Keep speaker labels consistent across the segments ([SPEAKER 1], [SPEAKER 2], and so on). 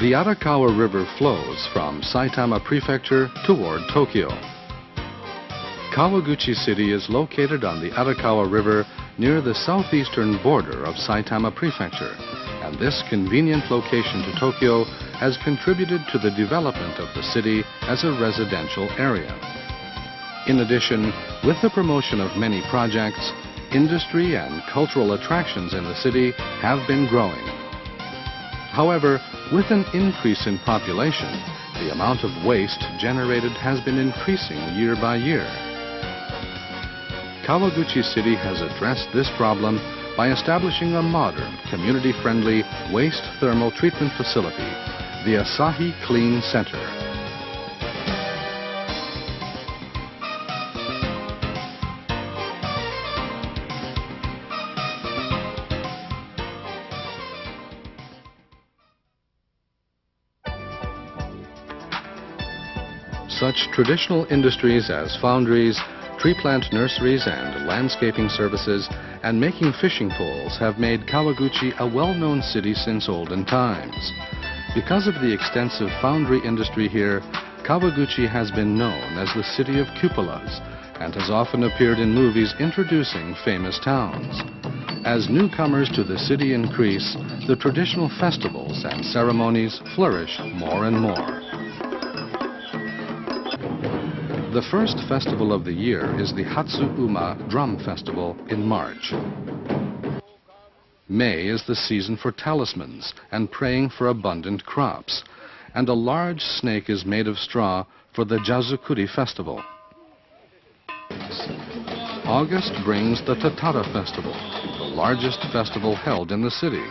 [SPEAKER 1] The Arakawa River flows from Saitama Prefecture toward Tokyo. Kawaguchi City is located on the Arakawa River near the southeastern border of Saitama Prefecture, and this convenient location to Tokyo has contributed to the development of the city as a residential area. In addition, with the promotion of many projects, industry and cultural attractions in the city have been growing. However, with an increase in population, the amount of waste generated has been increasing year by year. Kawaguchi City has addressed this problem by establishing a modern, community-friendly waste thermal treatment facility, the Asahi Clean Center. Such traditional industries as foundries, tree plant nurseries and landscaping services, and making fishing poles have made Kawaguchi a well-known city since olden times. Because of the extensive foundry industry here, Kawaguchi has been known as the city of cupolas and has often appeared in movies introducing famous towns. As newcomers to the city increase, the traditional festivals and ceremonies flourish more and more. The first festival of the year is the Hatsu-Uma Drum Festival in March. May is the season for talismans and praying for abundant crops, and a large snake is made of straw for the Jazukuri Festival. August brings the Tatara Festival, the largest festival held in the city.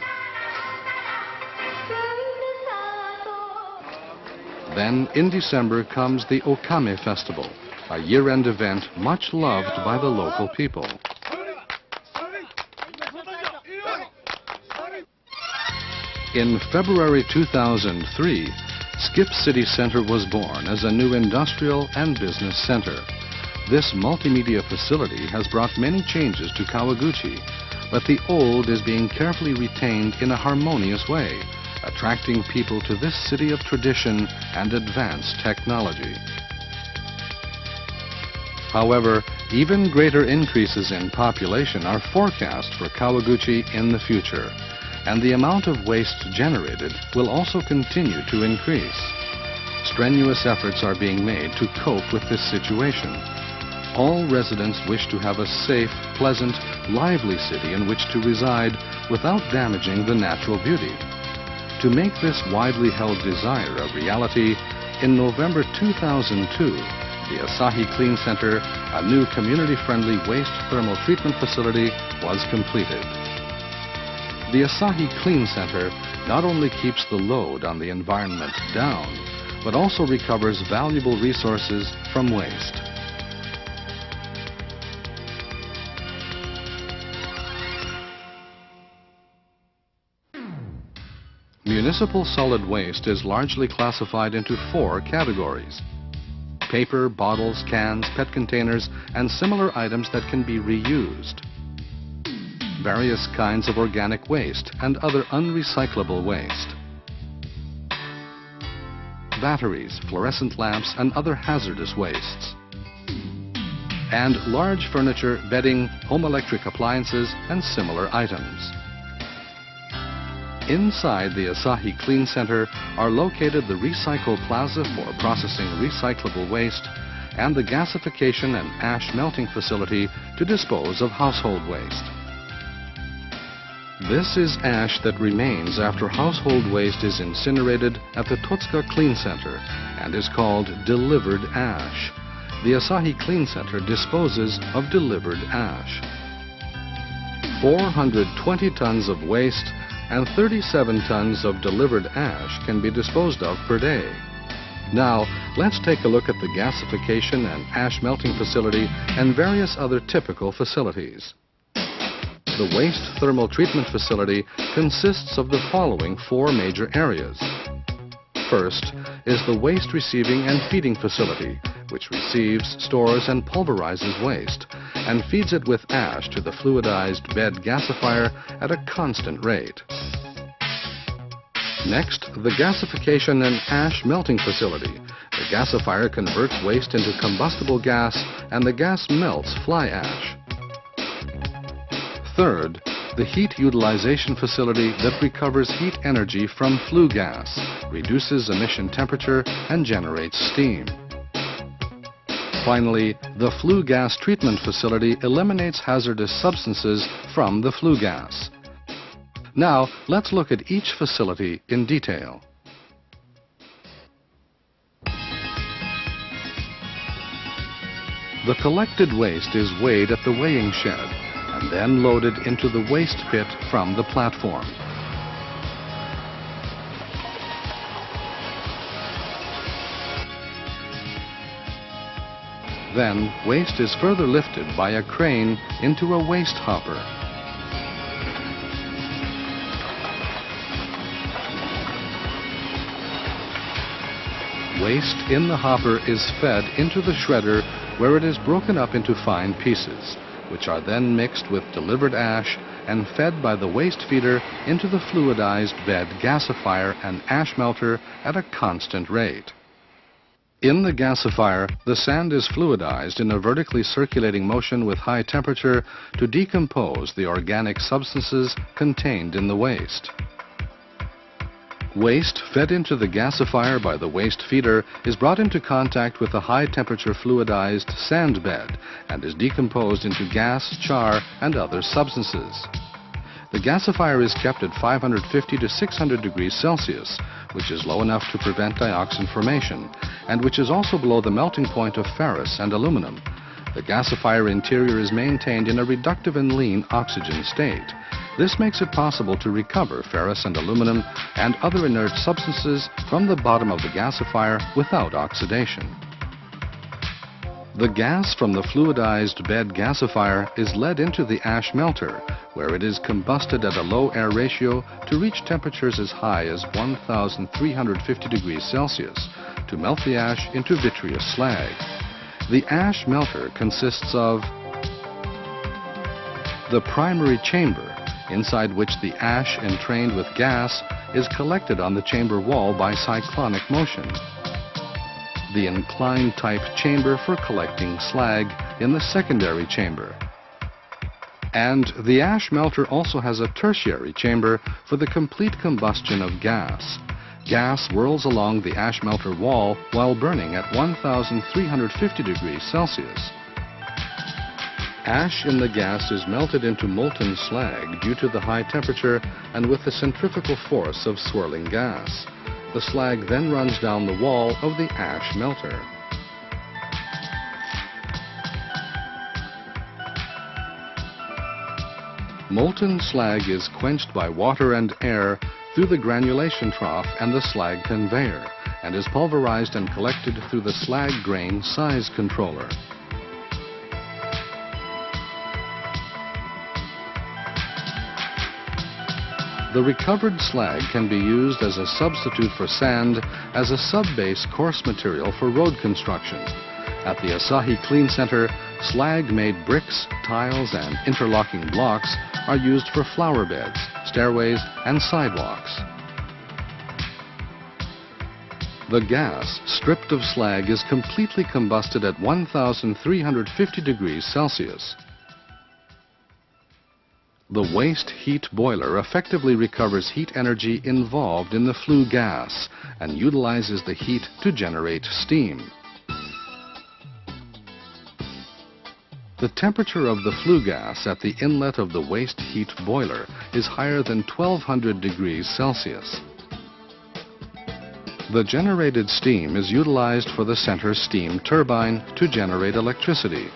[SPEAKER 1] Then, in December, comes the Okame Festival, a year-end event much loved by the local people. In February 2003, Skip City Center was born as a new industrial and business center. This multimedia facility has brought many changes to Kawaguchi, but the old is being carefully retained in a harmonious way, attracting people to this city of tradition and advanced technology. However, even greater increases in population are forecast for Kawaguchi in the future, and the amount of waste generated will also continue to increase. Strenuous efforts are being made to cope with this situation. All residents wish to have a safe, pleasant, lively city in which to reside without damaging the natural beauty. To make this widely held desire a reality, in November 2002, the Asahi Clean Center, a new community-friendly waste thermal treatment facility, was completed. The Asahi Clean Center not only keeps the load on the environment down, but also recovers valuable resources from waste. Municipal solid waste is largely classified into 4 categories: paper, bottles, cans, PET containers, and similar items that can be reused; various kinds of organic waste and other unrecyclable waste; batteries, fluorescent lamps, and other hazardous wastes; and large furniture, bedding, home electric appliances, and similar items. Inside the Asahi Clean Center are located the Recycle Plaza for processing recyclable waste and the gasification and ash melting facility to dispose of household waste. This is ash that remains after household waste is incinerated at the Totsuka Clean Center and is called delivered ash. The Asahi Clean Center disposes of delivered ash. 420 tons of waste and 37 tons of delivered ash can be disposed of per day. Now, let's take a look at the gasification and ash melting facility and various other typical facilities. The waste thermal treatment facility consists of the following 4 major areas. First is the waste receiving and feeding facility, which receives, stores, and pulverizes waste, and feeds it with ash to the fluidized bed gasifier at a constant rate. Next, the gasification and ash melting facility. The gasifier converts waste into combustible gas and the gas melts fly ash. Third, the heat utilization facility that recovers heat energy from flue gas, reduces emission temperature and generates steam. Finally, the flue gas treatment facility eliminates hazardous substances from the flue gas. Now, let's look at each facility in detail. The collected waste is weighed at the weighing shed and then loaded into the waste pit from the platform. Then, waste is further lifted by a crane into a waste hopper. Waste in the hopper is fed into the shredder where it is broken up into fine pieces, which are then mixed with delivered ash and fed by the waste feeder into the fluidized bed gasifier and ash melter at a constant rate. In the gasifier, the sand is fluidized in a vertically circulating motion with high temperature to decompose the organic substances contained in the waste. Waste fed into the gasifier by the waste feeder is brought into contact with a high-temperature fluidized sand bed and is decomposed into gas, char, and other substances. The gasifier is kept at 550 to 600 degrees Celsius, which is low enough to prevent dioxin formation, and which is also below the melting point of ferrous and aluminum. The gasifier interior is maintained in a reductive and lean oxygen state. This makes it possible to recover ferrous and aluminum and other inert substances from the bottom of the gasifier without oxidation. The gas from the fluidized bed gasifier is led into the ash melter, where it is combusted at a low air ratio to reach temperatures as high as 1,350 degrees Celsius to melt the ash into vitreous slag. The ash melter consists of the primary chamber, inside which the ash entrained with gas is collected on the chamber wall by cyclonic motion. The inclined type chamber for collecting slag in the secondary chamber. And the ash melter also has a tertiary chamber for the complete combustion of gas. Gas whirls along the ash melter wall while burning at 1,350 degrees Celsius. Ash in the gas is melted into molten slag due to the high temperature and with the centrifugal force of swirling gas. The slag then runs down the wall of the ash melter. Molten slag is quenched by water and air through the granulation trough and the slag conveyor, and is pulverized and collected through the slag grain size controller. The recovered slag can be used as a substitute for sand as a sub-base coarse material for road construction. At the Asahi Clean Center, slag-made bricks, tiles, and interlocking blocks are used for flower beds, stairways, and sidewalks. The gas, stripped of slag, is completely combusted at 1,350 degrees Celsius. The waste heat boiler effectively recovers heat energy involved in the flue gas and utilizes the heat to generate steam. The temperature of the flue gas at the inlet of the waste heat boiler is higher than 1,200 degrees Celsius. The generated steam is utilized for the center steam turbine to generate electricity.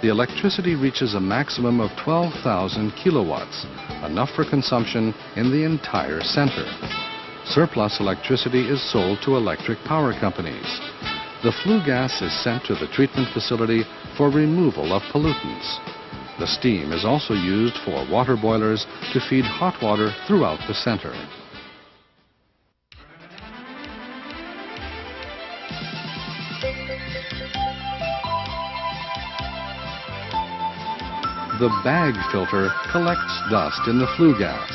[SPEAKER 1] The electricity reaches a maximum of 12,000 kilowatts, enough for consumption in the entire center. Surplus electricity is sold to electric power companies. The flue gas is sent to the treatment facility for removal of pollutants. The steam is also used for water boilers to feed hot water throughout the center. The bag filter collects dust in the flue gas.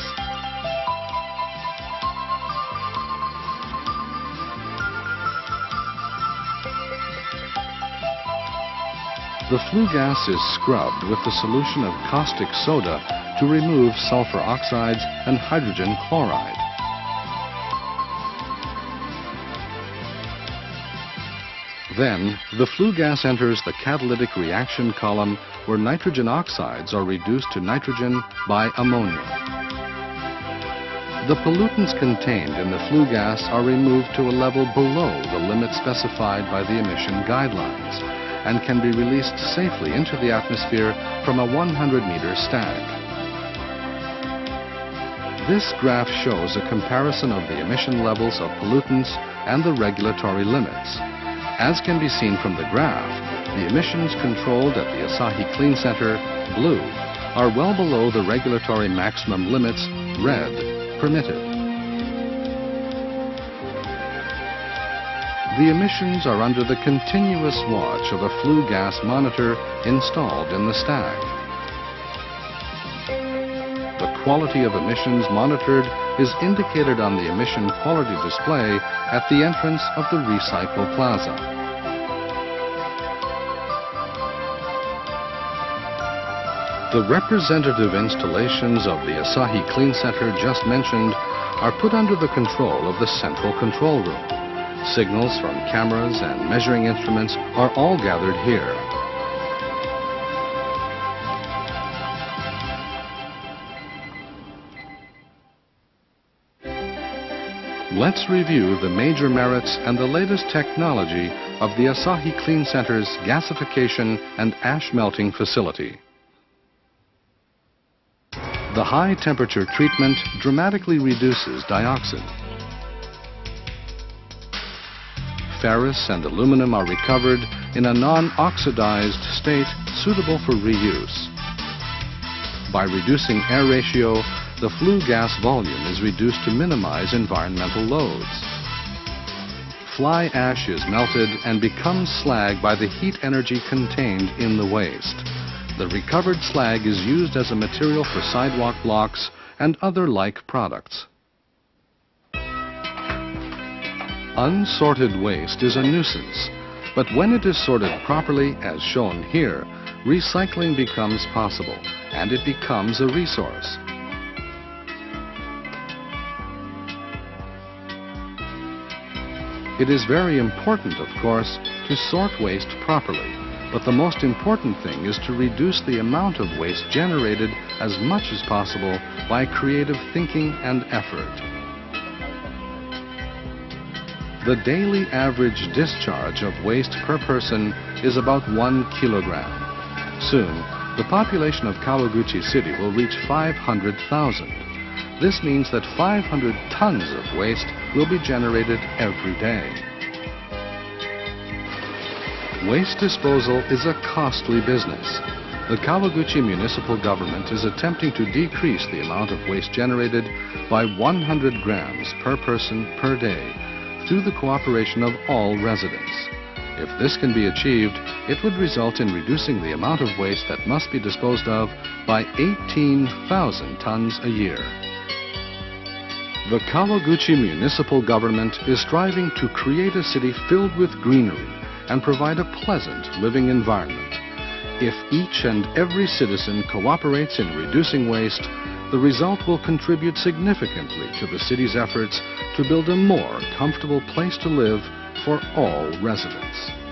[SPEAKER 1] The flue gas is scrubbed with the solution of caustic soda to remove sulfur oxides and hydrogen chloride. Then, the flue gas enters the catalytic reaction column where nitrogen oxides are reduced to nitrogen by ammonia. The pollutants contained in the flue gas are removed to a level below the limit specified by the emission guidelines and can be released safely into the atmosphere from a 100-meter stack. This graph shows a comparison of the emission levels of pollutants and the regulatory limits. As can be seen from the graph, the emissions controlled at the Asahi Clean Center, blue, are well below the regulatory maximum limits, red, permitted. The emissions are under the continuous watch of a flue gas monitor installed in the stack. The quality of emissions monitored is indicated on the emission quality display at the entrance of the recycle plaza. The representative installations of the Asahi Clean Center just mentioned are put under the control of the central control room. Signals from cameras and measuring instruments are all gathered here. Let's review the major merits and the latest technology of the Asahi Clean Center's gasification and ash melting facility. The high temperature treatment dramatically reduces dioxin. Ferrous and aluminum are recovered in a non-oxidized state suitable for reuse. By reducing air ratio, the flue gas volume is reduced to minimize environmental loads. Fly ash is melted and becomes slag by the heat energy contained in the waste. The recovered slag is used as a material for sidewalk blocks and other like products. Unsorted waste is a nuisance, but when it is sorted properly, as shown here, recycling becomes possible and it becomes a resource. It is very important, of course, to sort waste properly, but the most important thing is to reduce the amount of waste generated as much as possible by creative thinking and effort. The daily average discharge of waste per person is about 1 kilogram. Soon, the population of Kawaguchi City will reach 500,000. This means that 500 tons of waste will be generated every day. Waste disposal is a costly business. The Kawaguchi municipal government is attempting to decrease the amount of waste generated by 100 grams per person per day through the cooperation of all residents. If this can be achieved, it would result in reducing the amount of waste that must be disposed of by 18,000 tons a year. The Kawaguchi municipal government is striving to create a city filled with greenery and provide a pleasant living environment. If each and every citizen cooperates in reducing waste, the result will contribute significantly to the city's efforts to build a more comfortable place to live for all residents.